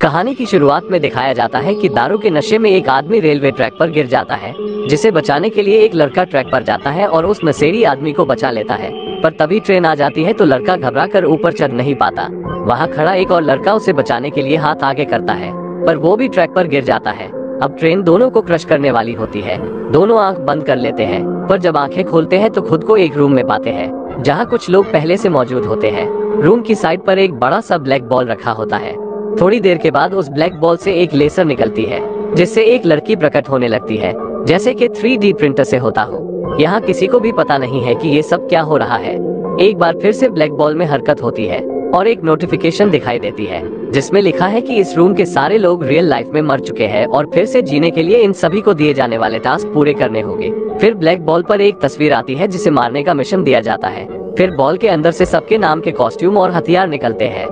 कहानी की शुरुआत में दिखाया जाता है कि दारू के नशे में एक आदमी रेलवे ट्रैक पर गिर जाता है, जिसे बचाने के लिए एक लड़का ट्रैक पर जाता है और उस नशेड़ी आदमी को बचा लेता है। पर तभी ट्रेन आ जाती है तो लड़का घबराकर ऊपर चढ़ नहीं पाता। वहाँ खड़ा एक और लड़का उसे बचाने के लिए हाथ आगे करता है, पर वो भी ट्रैक पर गिर जाता है। अब ट्रेन दोनों को क्रश करने वाली होती है। दोनों आंख बंद कर लेते हैं, पर जब आंखें खोलते हैं तो खुद को एक रूम में पाते हैं, जहाँ कुछ लोग पहले से मौजूद होते हैं। रूम की साइड पर एक बड़ा सा ब्लैक बॉल रखा होता है। थोड़ी देर के बाद उस ब्लैक बॉल से एक लेसर निकलती है, जिससे एक लड़की प्रकट होने लगती है, जैसे कि 3D प्रिंटर से होता हो। यहाँ किसी को भी पता नहीं है कि ये सब क्या हो रहा है। एक बार फिर से ब्लैक बॉल में हरकत होती है और एक नोटिफिकेशन दिखाई देती है, जिसमें लिखा है कि इस रूम के सारे लोग रियल लाइफ में मर चुके हैं और फिर से जीने के लिए इन सभी को दिए जाने वाले टास्क पूरे करने होंगे। फिर ब्लैक बॉल पर एक तस्वीर आती है जिसे मारने का मिशन दिया जाता है। फिर बॉल के अंदर से सबके नाम के कॉस्ट्यूम और हथियार निकलते हैं।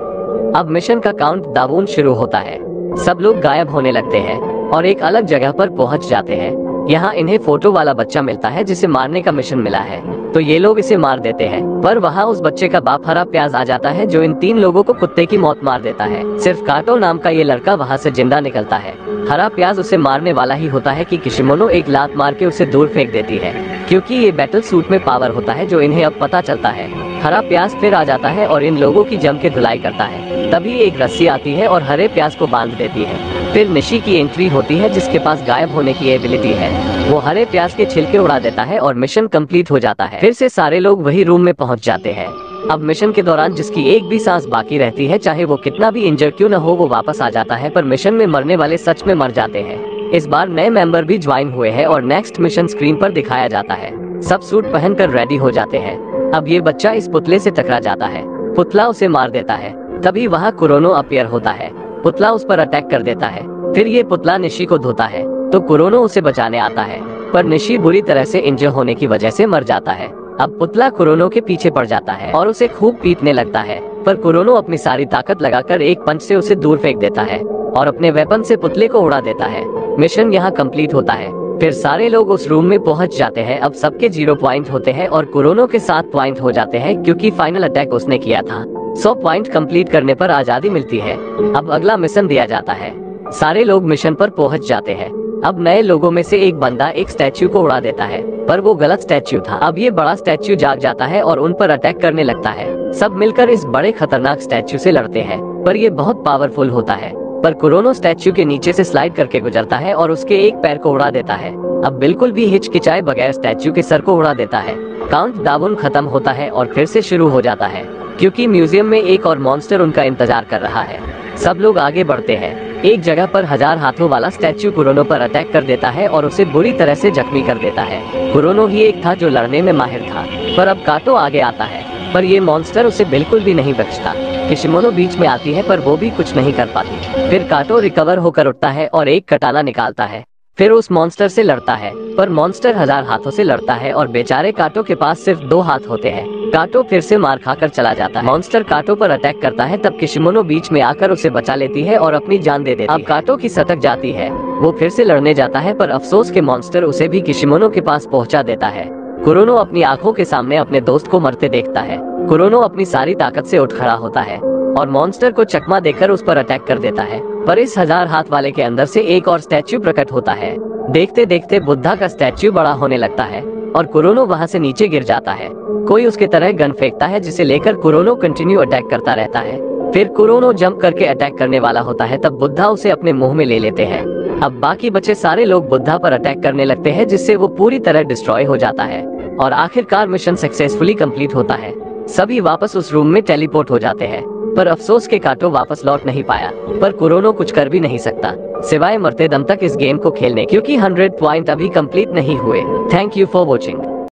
अब मिशन का काउंट डाउन शुरू होता है। सब लोग गायब होने लगते हैं और एक अलग जगह पर पहुंच जाते हैं। यहाँ इन्हें फोटो वाला बच्चा मिलता है जिसे मारने का मिशन मिला है, तो ये लोग इसे मार देते हैं। पर वहाँ उस बच्चे का बाप हरा प्याज आ जाता है, जो इन 3 लोगों को कुत्ते की मौत मार देता है। सिर्फ काटो नाम का ये लड़का वहाँ से जिंदा निकलता है। हरा प्याज उसे मारने वाला ही होता है कि किशिमोनो एक लात मार के उसे दूर फेंक देती है, क्योंकि ये बैटल सूट में पावर होता है जो इन्हें अब पता चलता है। हरा प्याज फिर आ जाता है और इन लोगों की जम के धुलाई करता है। तभी एक रस्सी आती है और हरे प्याज को बांध देती है। फिर निशी की एंट्री होती है, जिसके पास गायब होने की एबिलिटी है। वो हरे प्याज के छिलके उड़ा देता है और मिशन कंप्लीट हो जाता है। फिर से सारे लोग वही रूम में पहुंच जाते हैं। अब मिशन के दौरान जिसकी एक भी सांस बाकी रहती है, चाहे वो कितना भी इंजर क्यों न हो, वो वापस आ जाता है। पर मिशन में मरने वाले सच में मर जाते हैं। इस बार नए मेंबर भी ज्वाइन हुए हैं और नेक्स्ट मिशन स्क्रीन पर दिखाया जाता है। सब सूट पहनकर रेडी हो जाते हैं। अब ये बच्चा इस पुतले से टकरा जाता है। पुतला उसे मार देता है। तभी वहाँ कुरोनो अपीयर होता है। पुतला उस पर अटैक कर देता है। फिर ये पुतला निशी को धोता है तो कुरोनो उसे बचाने आता है, पर निशी बुरी तरह से इंजर होने की वजह से मर जाता है। अब पुतला कुरोनो के पीछे पड़ जाता है और उसे खूब पीटने लगता है, पर कुरोनो अपनी सारी ताकत लगाकर एक पंच से उसे दूर फेंक देता है और अपने वेपन से पुतले को उड़ा देता है। मिशन यहाँ कंप्लीट होता है। फिर सारे लोग उस रूम में पहुंच जाते हैं। अब सबके 0 पॉइंट होते हैं और कुरोनो के 7 पॉइंट हो जाते हैं, क्योंकि फाइनल अटैक उसने किया था। 100 पॉइंट कंप्लीट करने पर आजादी मिलती है। अब अगला मिशन दिया जाता है। सारे लोग मिशन पर पहुंच जाते हैं। अब नए लोगों में से एक बंदा एक स्टैच्यू को उड़ा देता है, पर वो गलत स्टैच्यू था। अब ये बड़ा स्टैच्यू जाग जाता है और उन पर अटैक करने लगता है। सब मिलकर इस बड़े खतरनाक स्टैच्यू से लड़ते हैं, पर ये बहुत पावरफुल होता है। पर कुरोनो स्टैच्यू के नीचे से स्लाइड करके गुजरता है और उसके एक पैर को उड़ा देता है। अब बिल्कुल भी हिचकिचाए बगैर स्टैच्यू के सर को उड़ा देता है। काउंट डाउन खत्म होता है और फिर से शुरू हो जाता है, क्योंकि म्यूजियम में एक और मॉन्स्टर उनका इंतजार कर रहा है। सब लोग आगे बढ़ते हैं। एक जगह पर 1000 हाथों वाला स्टैच्यू कुरोनो पर अटैक कर देता है और उसे बुरी तरह से जख्मी कर देता है। कुरोनो ही एक था जो लड़ने में माहिर था, पर अब काटो आगे आता है, पर ये मॉन्स्टर उसे बिल्कुल भी नहीं बख्शता। किशिमोनो बीच में आती है, पर वो भी कुछ नहीं कर पाती। फिर काटो रिकवर होकर उठता है और एक कटाना निकालता है। फिर उस मॉन्स्टर से लड़ता है, पर मॉन्स्टर 1000 हाथों से लड़ता है और बेचारे काटो के पास सिर्फ 2 हाथ होते हैं। काटो फिर से मार खाकर चला जाता है। मॉन्स्टर काटो पर अटैक करता है, तब किशिमोनो बीच में आकर उसे बचा लेती है और अपनी जान दे देती है। अब काटो की सटक जाती है। वो फिर से लड़ने जाता है, पर अफसोस के मॉन्स्टर उसे भी किशिमोनो के पास पहुंचा देता है। कुरोनो अपनी आंखों के सामने अपने दोस्त को मरते देखता है। कुरोनो अपनी सारी ताकत से उठ खड़ा होता है और मॉन्स्टर को चकमा देकर उस पर अटैक कर देता है, पर इस 1000 हाथ वाले के अंदर से एक और स्टैच्यू प्रकट होता है। देखते देखते बुद्धा का स्टैच्यू बड़ा होने लगता है और कुरोनो वहाँ से नीचे गिर जाता है। कोई उसके तरह गन फेंकता है, जिसे लेकर कुरोनो कंटिन्यू अटैक करता रहता है। फिर कुरोनो जंप करके अटैक करने वाला होता है, तब बुद्धा उसे अपने मुंह में ले लेते हैं। अब बाकी बचे सारे लोग बुद्धा पर अटैक करने लगते हैं, जिससे वो पूरी तरह डिस्ट्रॉय हो जाता है और आखिरकार मिशन सक्सेसफुली कंप्लीट होता है। सभी वापस उस रूम में टेलीपोर्ट हो जाते हैं, पर अफसोस के काटो वापस लौट नहीं पाया। पर कुरोनो कुछ कर भी नहीं सकता सिवाय मरते दम तक इस गेम को खेलने, क्योंकि 100 पॉइंट अभी कंप्लीट नहीं हुए। Thank you for watching.